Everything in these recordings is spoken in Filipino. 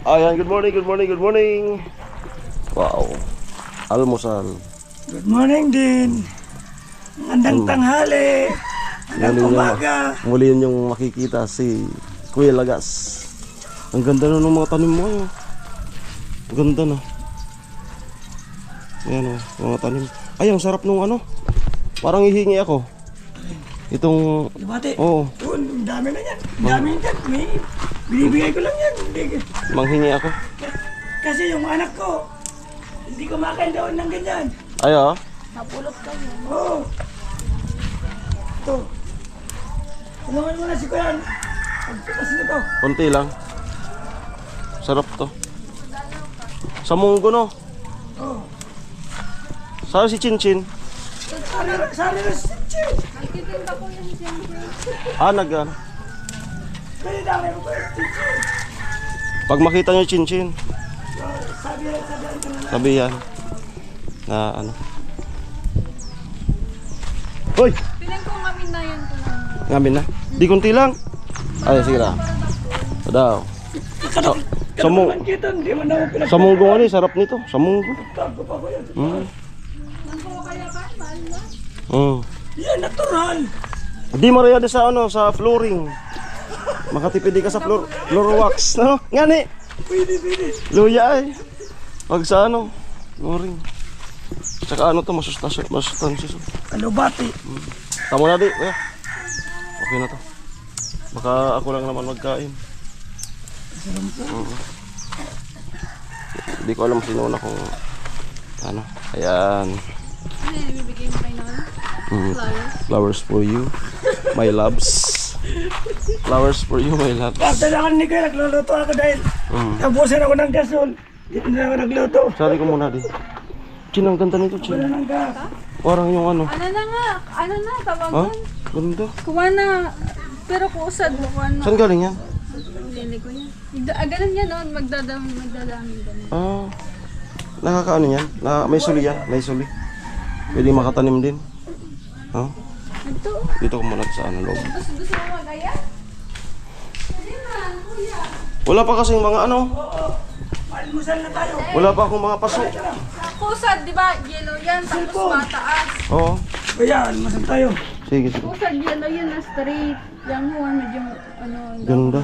Ayan, good morning, good morning, good morning. Wow. Almusal. Good morning din. Magandang tanghali. Magandang umaga. Muli yun yung makikita si Kuya Lagas. Ang ganda na ng mga tanim mo. Ang ganda na. Ayan o, mga tanim. Ay, ang sarap nung ano. Parang hihingi ako. Itong... Dibate. Oo. Ang dami na yan. Ang dami yan. Binibigay ko lang yan. Manghingi ako. Kasi yung anak ko, hindi ko makain daw ng ganyan. Ay, ah. Napulot ka yun. Oo. Ito. Tulungan mo na si Kuya. Pagpitas nito. Konti lang. Sarap to. Sa munggo, no? Oo. Saan si Chinchin? Sari na si Chichi. Nagtitinda ko yan siyempre. Ah, nag-ano. Kaya dami mo Kuya Chichi. Pag makita nyo Chinchin, Sabi ko na. sabi yan. Na ano. Hoy! Piling ko ngamin na yan ko lang. Ngamin na. Di kunti lang. Ay, sige na. Daw. Sa munggo. Kita, hindi man ako pinagkakita. Sa munggo ano, sarap nito. Sa munggo. Tago pa ko yan. Nang ko kaya ka, mahal na. Yan, natural. Di marayada sa ano, sa flooring. Makatipid ka sa floor wax, no? Ngani. Pwede. Luya ay. Pag sa ano, flooring. Tsaka ano to, masustansya. Alubati. Tamo na di, kuya. Okay na to. Baka ako lang naman magkain. Hindi ko alam sino na kung ano. Ayan. Ano yan, ibibigay mo kayo na ano? Flowers. Flowers for you, my loves. Flowers for you, my loves. Pagdalakan ni Kuya, nagluluto ako dahil nabusan ako ng gasol. Dito na ako nagluto. Sali ko muna din. Chin, ang ganda nito, Chin. Wala nang gas. Parang yung ano. Ano na nga, ano na, Ha? tawagan. Ganda. Kuha na. Pero kuusad mo, kuha na. Saan galing yan? Lili ko yan. Ganun yan, no? Magdadami ganun. Ah, nakakaano yan? May suli yan, may suli. Pwede makatanim din. Ha? Ito. Dito ko muna sa ano, loob. Gusto mo magaya? Hindi man, kuya. Wala pa kasing mga ano. Almusal na tayo. Wala pa akong mga paso. Kusad, di ba? Yellow yan, tapos mataas. Oo. Kuya, almusal tayo. Sige, sige. Kusad, yellow yan na straight. Yung one, medyo, ano, Ganda.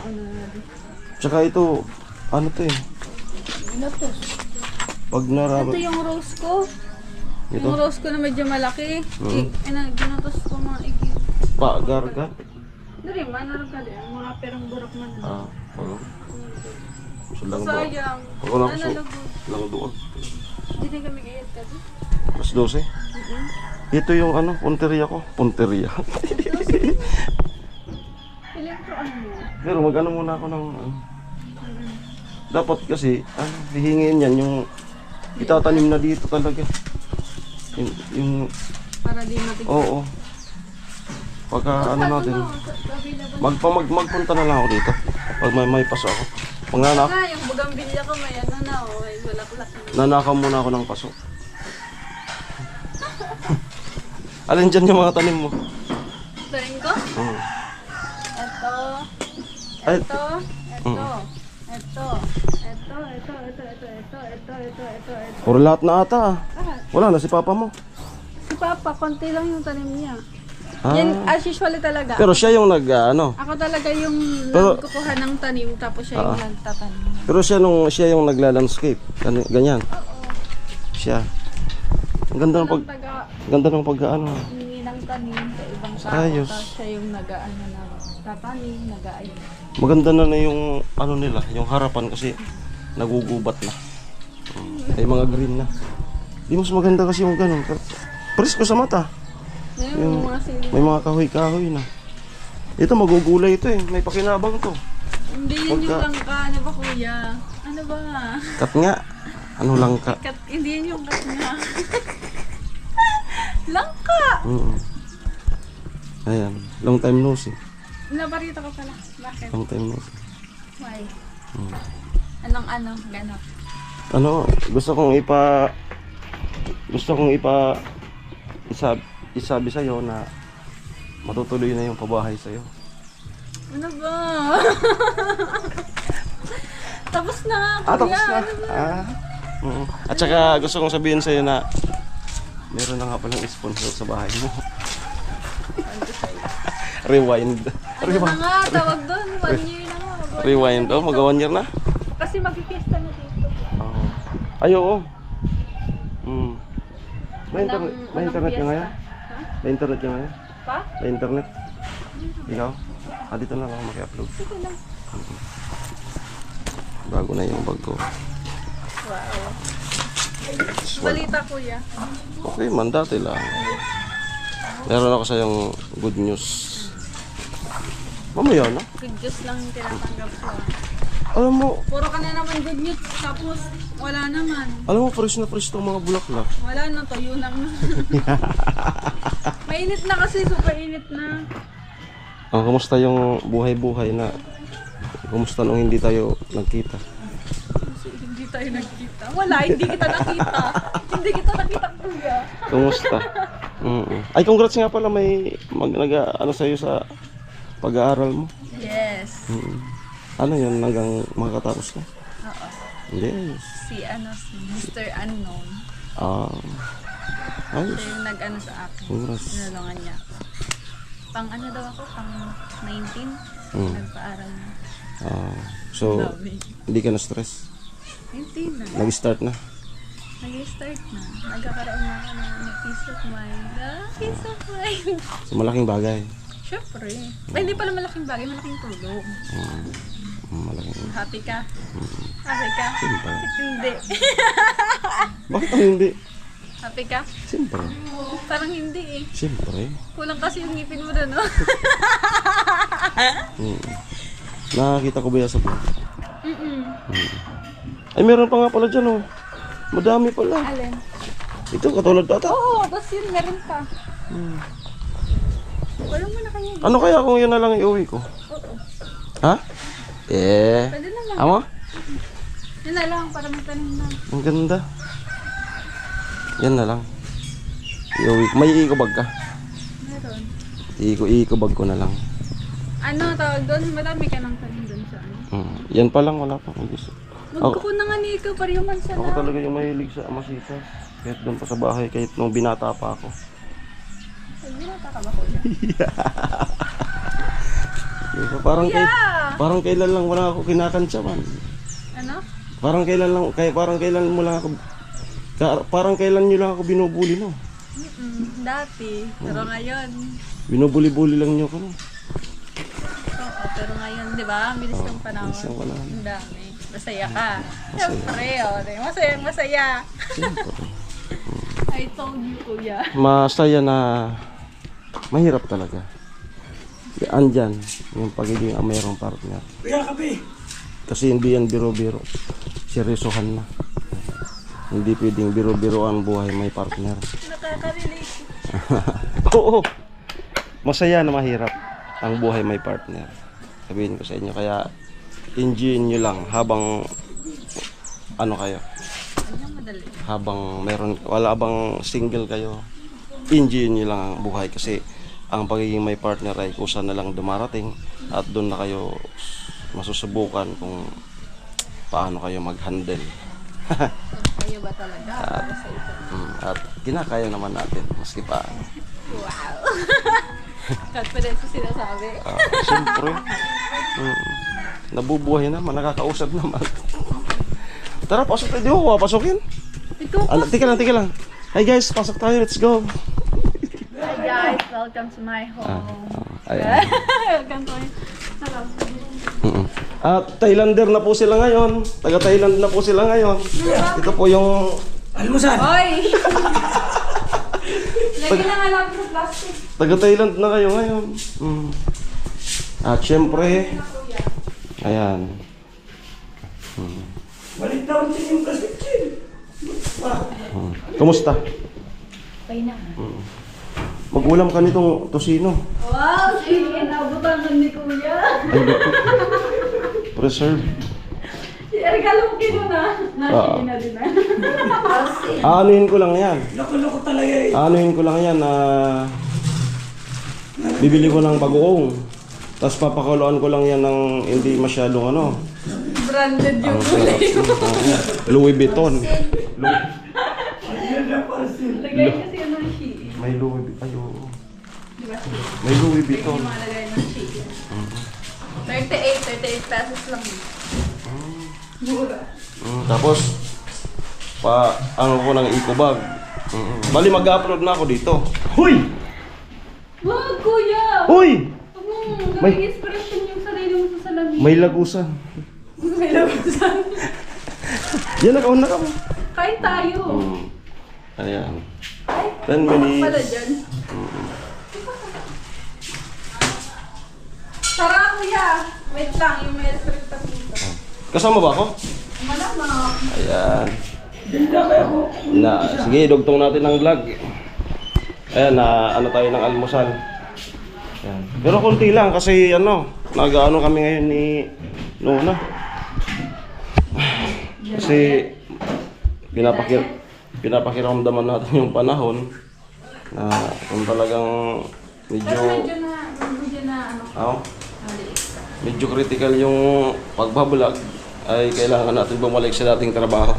Tsaka ito, ano to eh. Ano to? Pag narama. Ito yung rose ko. Ito? Yung rose ko na medyo malaki. Ginutos ko mga igib. Garga. Dari, manarap ka din. Mga perang burok man. Ah, oo. Gusto lang ba? Sayang. Ako lang gusto. Nalagod. Lang doon. Hindi kami gayat kasi. Mas 12. Ito yung ano, punteriya ko. Punteriya. Elektro ano mo? Pero mag-ano muna ako ng ano. Dapat kasi, hihingin yan yung itatanim na dito talaga. Yung Para di matigil. oo. Pagka ano natin, magpunta na lang ako dito. Pag may paso ako. Pag Yung bugambilya ko may ano na, may bulaklak na. nanakaw muna ako ng paso. Alin dyan yung mga tanim mo? Tarin ko? Ito. Ay, Ito. puro lahat na ata ah. Wala na si papa mo. Si Papa, konti lang yung tanim niya. Ah. Yan, as usually talaga. Pero siya yung ano. Ako talaga yung Pero- nagkukuha ng tanim, tapos siya yung nagtatanim. Pero siya yung nagla-landscape. Ganyan. Siya. Ang ganda ng ganda ng pag-ano. Hindi ng tanim sa ibang tao. Ayos. Tapos siya yung nag-ano na tatanim, nag-aayos. Maganda na yung ano nila, yung harapan kasi nagugubat na. May mga green na. Di mas maganda kasi yung ganun. Presko sa mata. Yung mga sili. May mga kahoy-kahoy na. Ito magugulay ito eh. May pakinabang to. Hindi yun yung langka. Ano ba kuya? Ano ba? Kat nga. Ano lang ka? Hindi yun yung kat nga. Langka! Ayan. Long time no see. Nabarito ko pala. Bakit? Long time no see. Why? Anong ano? Ganon. Ano? Gusto kong isabi sa'yo na matutuloy na yung pabahay sa'yo. Ano ba? Tapos na nga, kuya. Tapos na. Ano ba? At saka gusto kong sabihin sa'yo na meron na nga palang sponsor sa bahay mo. Rewind. Ano na nga, tawag doon. 1 year na nga. Rewind. Oh, mag 1 year na. Kasi mag-fiesta na dito. Ay, oo. May Walang internet ka fiesta. ngayon? Ha? May internet ka ngayon? Pa? May internet? Ikaw? Dito na lang ako maki-upload. Sige lang. Bago na yung bag ko. Wow. Balita, kuya. Okay man, dati lang. Meron ako sa yung good news. Mamaya na. Good news lang yung tinatanggap ko. Alam mo, Puro ka na naman good news. Tapos, wala naman. fresh na fresh itong mga bulaklak. Wala na, tuyo lang na. Mainit na kasi, super init na. Kamusta yung buhay-buhay na? Kamusta nung hindi tayo nagkita? Hindi tayo nagkita. Wala, hindi kita nakita. Hindi kita nakita, kuya. Kamusta? Ay, congrats nga pala may ano sa'yo sa pag-aaral mo. Yes. Ano yun, hanggang makakatapos ka? Oo. Yes. Si Mr. Unknown. Ayos. Siya yung nag-ano sa akin. Congrats. Tinulungan niya. Pang ano daw ako? Pang 19? Nagpaaral na. So, Dami. hindi ka na-stress? 19 na. Nag-start na? Nag-start na. Nagkakaroon na ako ng peace of mind. Peace of mind. So, malaking bagay. Siyempre. Ay, hindi pala malaking bagay. Malaking tulong. Malaking. Happy ka? Happy ka? Siyempre. Hindi. Bakit ang hindi? Happy ka? Siyempre. Parang hindi eh. Siyempre. Kulang kasi yung ngipin mo na, no? Nakakita ko ba yan sa vlog? Ay, meron pa nga pala dyan, oh. Madami pala. Alin? Ito, katulad tata. Oo, tapos yun, meron pa. Wala mo na kayo. Ano kaya kung yun na lang iuwi ko? Oo. Ha? Pwede naman. Ama? Yun na lang, para may tanim na. Ang ganda. Yan na lang. Iuwi ko. May iikobag ka? Meron. Iikobag ko na lang. Ano, tawag doon? Madami ka ng tanim doon sa ano. Yan pa lang, wala pa. Magkuko na nga ni ikaw, pariyaman sa Ako talaga yung mahilig sa amasitas. Kahit doon pa sa bahay, kahit nung binata pa ako. Ay, binata ka ba, kuya? Diba? Parang kailan lang wala ako kinakantsawan. Ano? Parang kailan mo lang ako parang kailan nyo lang ako binubuli, no? Dati. Pero ngayon. Binubuli-buli lang nyo ko, no? Oo, pero ngayon, di ba? Ang bilis ng panahon. bilis ng panahon. Ang dami. Masaya ka. Siyempre, masayang masaya. Siyempre. I told you, kuya. Masaya na mahirap talaga. Andyan, yung pagiging mayroong partner. Kuya, kape. Kasi hindi yan biro-biro. Seryosohan na. Hindi pwedeng biro-biro ang buhay may partner. Nakaka-relate. Oo. Masaya na mahirap ang buhay may partner. Sabihin ko sa inyo. Kaya enjoy nyo lang habang ano kayo. Ano madali? Habang wala bang single kayo. Enjoy nyo lang ang buhay kasi ang pagiging may partner ay kusa na lang dumarating at doon na kayo masusubukan kung paano kayo mag-handle. Kayo ba talaga? Para sa ito. At kinakaya naman natin maski paano. Wow! Confidence sa sinasabi. Siyempre. Nabubuhay naman, nakakausap naman. Tara, pasok tayo. Di ko papasukin. Ikaw pa. Tika lang. Hey guys, pasok tayo. Let's go. Hi guys, welcome to my home. Ayan. Welcome to my At Thailander na po sila ngayon. Taga Thailand na po sila ngayon. Ito po yung Almusal. Hoy! Lagi na nga lang sa plastic. taga Thailand na kayo ngayon. At syempre, ayan. Balik na ang tingin kasi. Kumusta? Okay na. Mag-ulam ka nitong tosino. Wow! Sige, nabutangan ni Kuya. Ay, dito. Preserve. Regalo mo kino na. Sige na din na. Aanuhin ko lang yan. Loko-loko talaga eh. Aanuhin ko lang yan na bibili ko ng bagoong. Tapos papakuloan ko lang yan ng hindi masyadong ano. branded yung Ang kulay. Louis Vuitton. Ayun lang parcel. Lagay kasi yun ng Shein. May Louis Vuitton. Ayo. Di ba? May Louis Yung Vuitton. mga lagay ng Shein. 38 pesos lang. Mura. Tapos, ano ko ng eco bag. Bali, mag-upload na ako dito. Huy! Wag, kuya! Huy! Huwag mong May- gawing inspiration yung sarili mo sa salamin. May lagusan. May labasan. Yan, nakaon na ako. Kain tayo. Ayan. Ay, 10 minutes. pala dyan. Tara, kuya. Wait lang, yung may restaurant pa dito. Kasama ba ako? Malamang. Ayan. Dinda kayo ko. Sige, dugtong natin ang vlog. Ayan, ano tayo ng almusal. Ayan. Pero konti lang kasi nag-ano kami ngayon ni Nona. Kasi pinapakiramdaman natin yung panahon na kung talagang Pero medyo medyo na ano, maliit ka. medyo critical yung pagbablog ay kailangan natin bumalik sa dating trabaho.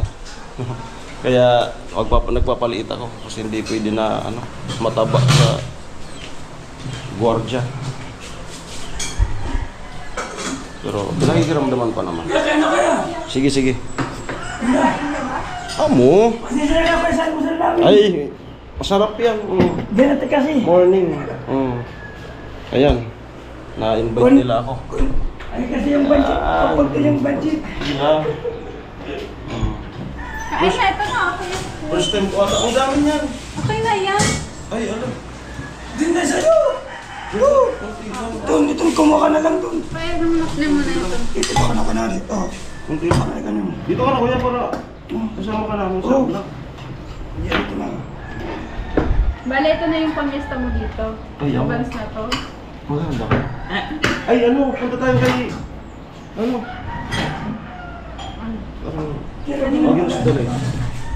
Kaya nagpapaliit ako kasi hindi pwede na mataba sa gwardiya. Pero pinakikiramdaman pa naman. Kaya na kaya. Sige. Amo? Kasi sila na kayo sa almusal namin. Ay, masarap yan. Ganito kasi. Morning. Ayan. Na-invite nila ako. Ay kasi yung budget. Kapag yung budget. Yeah. Ay, ito na ako yan. First time ko ata. Ang dami niyan. Okay na yan. Ay, ano? Dinda sa'yo. Doon, itong kumuha ka na lang doon. Pwede naman mo na ito. Ito pa ka na kanari. Oh. Kunti lang. Bakit ka naman? Dito ka na kuya para kasama ka namin sa Oh. vlog. Yan ito na. Bale, ito na yung pamiesta mo dito. Ay, ako. Advance na to. Maganda ka. Ay, punta tayo kay... Mag-inos dali.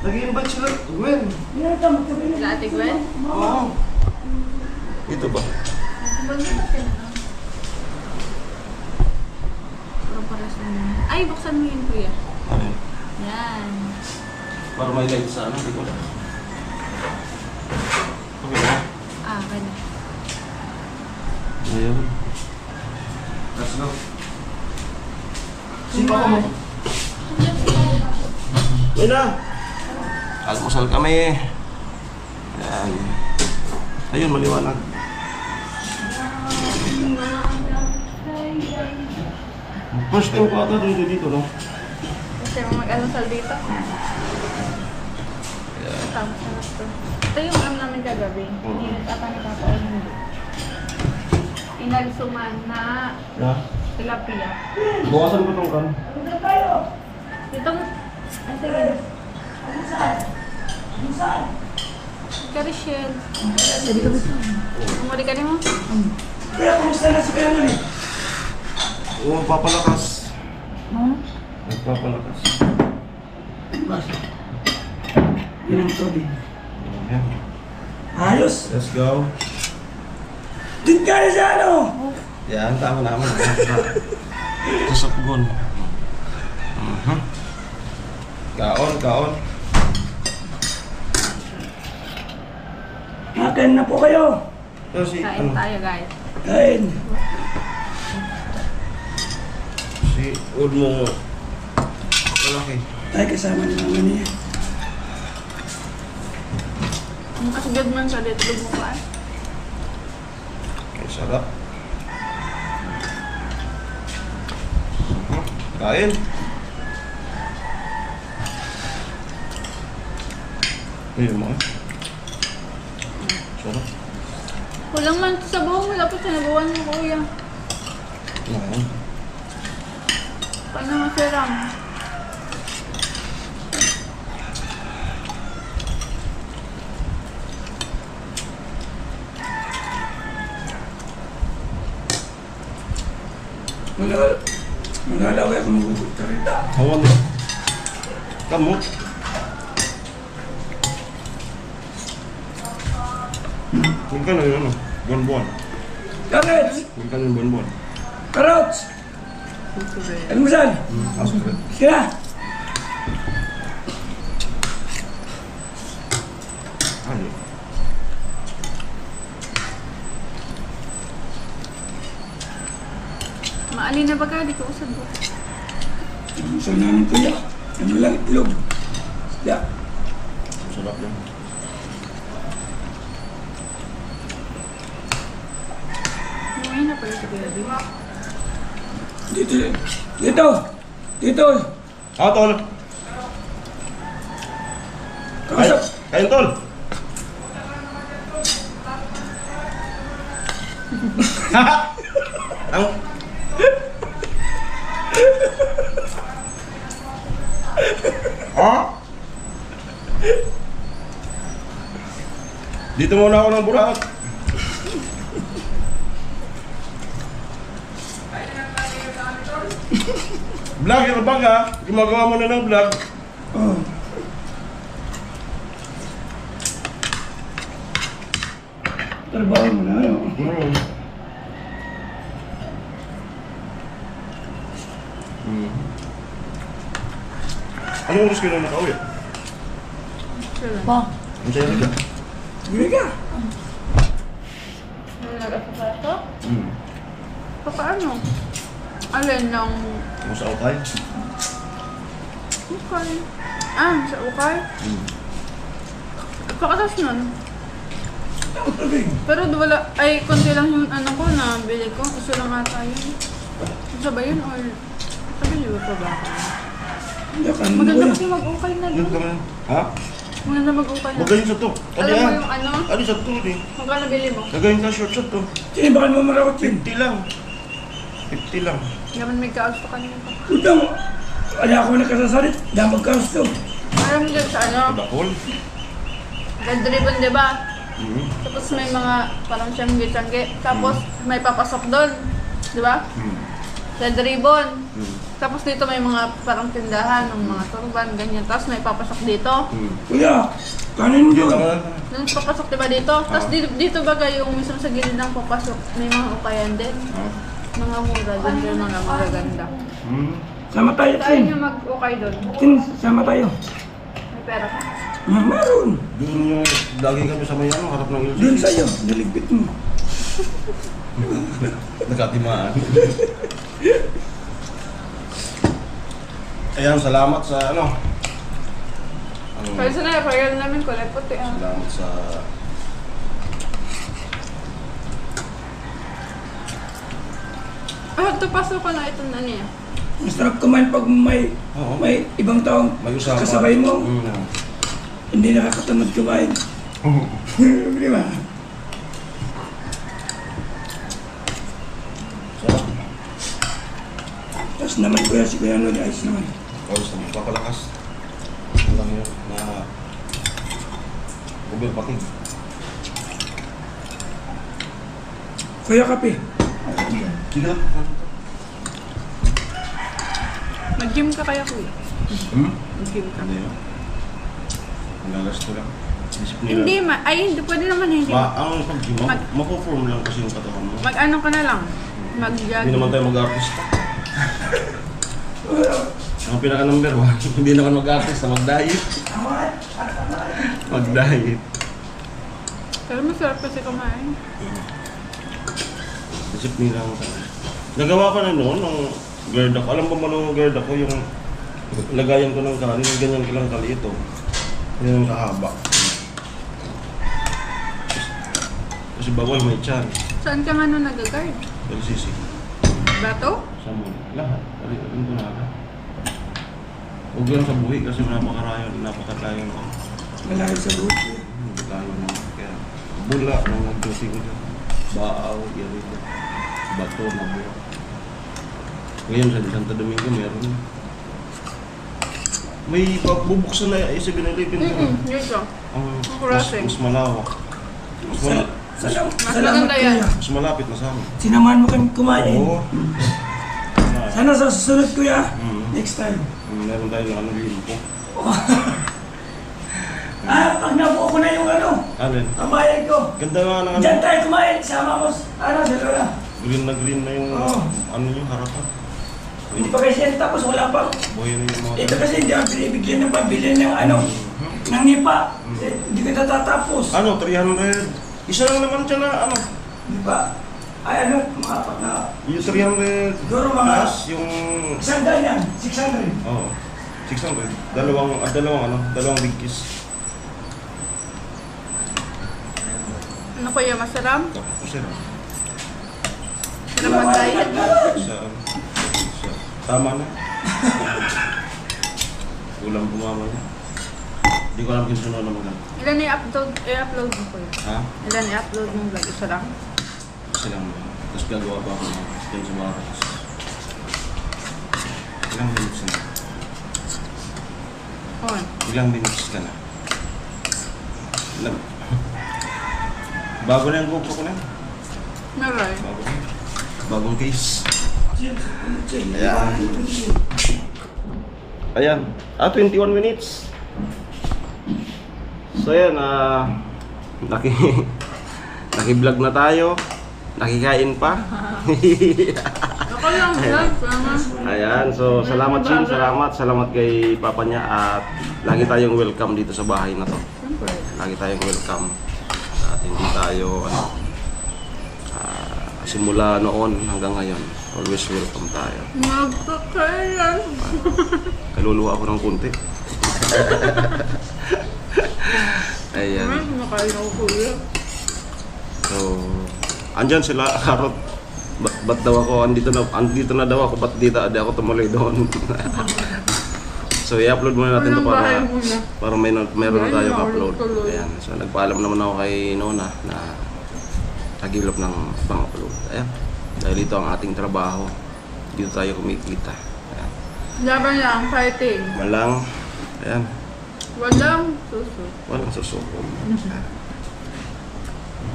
Nag-i-invite sila. Gwen. Yan ito, magsabi na. Sa Ate Gwen? Oo. Ito ba? Ay, buksan mo yun, kuya. Ay, Yan. para may light sa ano, hindi ko lang. Okay ba? Okay na. Ayun. Let's go. Sipa ko mo. Ayun na. Almusal kami. Ayan. Ayun, maliwanag. First time ko ata dito, no? Kasi mo mag-alusal dito. Tapos na ito. Ito yung namin kagabi. Hindi ata ni Papa o hindi. Inalsuman na Yeah. tilapia. Bukasan ko tong kan. Dinda tayo. Ito mo. Ay, sige. Karishel. Umuli ka niyo mo? Kaya kumusta na si Kaya nun eh? Oo, papalakas. Nagpapalakas. Bakit? Yun ang tubig. Ayan. Ayos. Let's go. Din ka na sa ano? Yan, tama naman. Sa sapgon. Kaon. Makain na po kayo. Pero si, Kain tayo, guys. Kain. si Ulmo malaki. Tayo kasama ni Mama niya. Ang kasugad man sa litlog mo pa. Ay, sarap. Kain. Ayun mo. Sarap. Kulang man ito sa buhong. Wala pa sinabawan mo, kuya. Ayan. Paano masiram? Magalaway ako magugot ka rin. Hawan mo. Kamu. Huwag ka na yun, ano? Buwan-buwan. Carrots! Huwag ka na yung buwan-buwan. Carrots! Almusal. Kaya. Ano? Maalin na ba ka? Di ko usad mo. Almusal namin kuya. Ano lang itlog. Isda. Sarap yan. Ngayon na pala sa Kuya Bill. Dito. Dito. Dito. Ah, tol. Kakasap. Kain, tol. Ang... Ha? Dito muna ako ng Buraot. Vlogger bang ha? Gumagawa mo na ng vlog. Oh. Trabaho mo na ano. Anong oras kayo na nakauwi? Pa. Ang sa'yo ka? Gini ka. Nag-asasato? Paano? Alin ng Ano sa utay? ukay? Ah, sa ukay? Pakatas nun. Pero wala, ay konti lang yung ano ko na bili ko. Gusto lang ata yun. Isa ba yun or sabi niyo ba ba ako? Maganda kasi mag-ukay na Ano doon. ka man? Ha? Maganda mag-ukay na. Magaling sa to. Alam mo yung ano? Ano sa to eh? Magkano bili mo? Nagaling ka short sa to. Tinibakan mo marawat yun. 50 lang. 50 lang. Yaman may kaos pa kanina pa. Utang. Wala ako nakasasalit. Damag kaos to. Alam mo dyan sa ano? Bakol. Red ribbon, di ba? Mhm. Tapos may mga parang tiyangge-tiyangge. Tapos may papasok doon. Di ba? Red ribbon. Tapos dito may mga parang tindahan ng mga turban, ganyan. Tapos may papasok dito. Kuya. Kanin Hindi doon. ka man. Nung papasok diba dito? Tapos dito ba yung mismo sa gilid ng papasok, may mga ukayan din. Mga mura doon, yung mga magaganda. Sama tayo, Tayo Tin. nyo mag-ukay doon. Tin, sama tayo. May pera ka. Meron. Doon yung lagi kami sa may ano, harap ng LCC. Doon sa'yo. Naligpit mo. Nagkatimaan. Ayan, salamat sa ano. Kaya sana, kaya namin kulay puti. Salamat sa... Ito pasok ko na itong ano niya. Masarap kumain pag may Oo. may ibang taong May usama. kasabay mo. Mm. Hindi nakakatamad kumain. Di ba? Sarap. Tapos naman kuya si Kuya Noli, ayos naman. Oras na magpapalakas. Walang yun na... Overpacking. Kuya Kape. Sige lang. Mag-gym ka kaya kuya? Mag-gym ka. Hindi yun. Hanggang ko lang. Disiplina. Hindi, hindi pwede naman hindi. Ang pag-gym, mapo-form lang kasi yung katawan mo. Mag-ano ka na lang. Hindi Mag-jogging. naman tayo mag-artist. Ang pinaka-number 1, hindi naman mag-artist, mag-diet. Mag-diet. Pero masarap kasi kumain. Disiplina lang tayo. Nagawa ko na noon, nung gird ako. Alam ba mo nung gird ako, yung lagayan ko ng kanin, ganyan ko lang kaliit oh. Yan ang kahaba. Kasi bagoy may tiyan. Saan ka nga nung nag-guard? LCC. Bato? Sa mo. Lahat. Alin ko na lahat. Huwag lang sa buhi kasi napakatayo na. Malayo sa buti. Tayo na. Kaya bula nang nag-duty ko dyan. Baaw, yarito. Bato na buha. Ngayon sa Santo Domingo meron. May bubuksan na 7-Eleven ko. Dito. Mas malawak. Salamat maganda yan. kuya. Mas malapit na sa amin. Sinamahan mo kami kumain. Oo. Sana sa susunod kuya. Next time. Meron tayo ng ano, limpo. Pag nabuo ko na yung ano, Alin? kabayan ko. Ganda nga ng ano. Diyan tayo kumain. Sama ko. Ano, sa Lola. Green na yung Oo. ano yung harapan. Hindi pa kasi yan tapos wala pa. Buhay na yung mga... Ito kasi hindi ako binibigyan ng pambili ng ano, ng nipa. Hindi ka natatapos. Ano, 300? Isa lang naman siya na ano. Di ba? Ay ano, mga apat na, Yung 300 siguro mga plus yung... 100 yan, 600. Oo. 600. Dalawang big kiss. Ano kuya, masarap? Tapos sir. Naman diet. Tama na. Ulang bumama na. Hindi ko alam kung sunod na maganda. Ilan i-upload mo kuya? Ha? Ilan i-upload mo vlog? Isa lang? Kasi lang. Tapos gagawa pa ako ng dun sa mga box. Ilang minutes na? Oo. Ilang minutes ka na? Ilang? Bago na yung GoPro ko na. Meron. Bago na. Bagong case. Ayan. Ayan. 21 minutes. So ayan, naki-vlog na tayo. Nakikain pa. Ako lang vlog. Ayan, so salamat Chin, salamat kay papa niya at lagi tayong welcome dito sa bahay na to. Siyempre. Lagi tayong welcome. At hindi tayo simula noon hanggang ngayon, always welcome tayo. Magpakailan. Kaluluwa ako ng kunti. Ayan. Nakain ako kuya. So, andyan sila, Karot. Ba't daw ako, andito na daw ako, ba't di ako tumuloy doon? So, i-upload muna natin ito Anong bahay muna? para meron na tayong Ayun, upload. tuloy. Ayan. So, nagpaalam naman ako kay Nona na nag-develop ng pang-upload. Ayan. Dahil ito ang ating trabaho. Dito tayo kumikita. Ayan. Laban lang, fighting. Malang. Ayan. Walang suso. Walang susuko.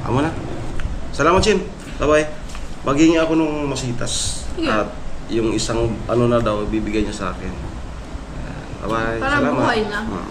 Amo na. Salamat, Chin. Bye-bye. Maghingi ako nung masitas. Sige. At yung isang ano na daw, bibigay niya sa akin. Ayan. Bye-bye. Parang Salamat. buhay na. Hmm.